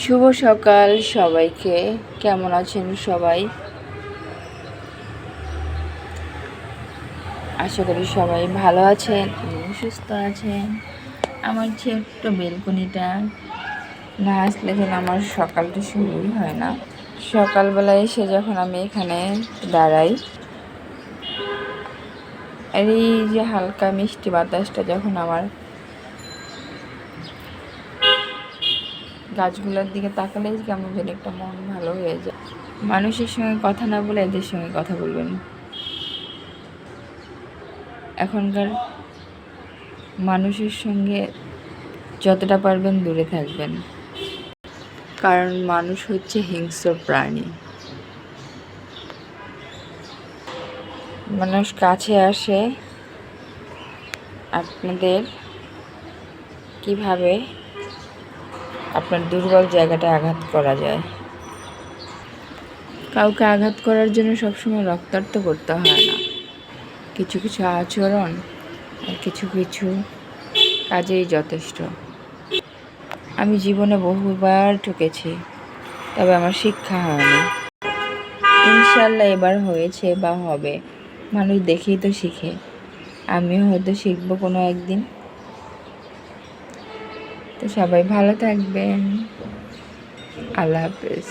শুভ সকাল সবাইকে। কেমন আছেন সবাই? আশা করি সবাই ভালো আছেন এবং সুস্থ আছেন। আমার ছোট্ট বেলকনিটা না আসলে যেন আমার সকালটা শুরুই হয় না। সকালবেলায় এসে যখন আমি এখানে দাঁড়াই, আর এই যে হালকা মিষ্টি বাতাসটা যখন আমার গাছগুলোর দিকে তাকালেই কেমন যেন একটা মন ভালো হয়ে যায়। মানুষের সঙ্গে কথা না বলে এদের সঙ্গে কথা বলবেন। এখনকার মানুষের সঙ্গে যতটা পারবেন দূরে থাকবেন, কারণ মানুষ হচ্ছে হিংস্র প্রাণী। মানুষ কাছে আসে আপনাদের কিভাবে আপনার দুর্বল জায়গাটা আঘাত করা যায়। কাউকে আঘাত করার জন্য সবসময় রক্তাক্ত করতে হয় না। কিছু কিছু আচরণ আর কিছু কিছু কাজেই যথেষ্ট। আমি জীবনে বহুবার ঠকেছি, তবে আমার শিক্ষা হয়নি। ইনশাল্লাহ এবার হয়েছে বা হবে। মানুষ দেখেই তো শিখে। আমিও হয়তো শিখবো কোনো একদিন। তো সবাই ভালো থাকবেন। আল্লাহ হাফেজ।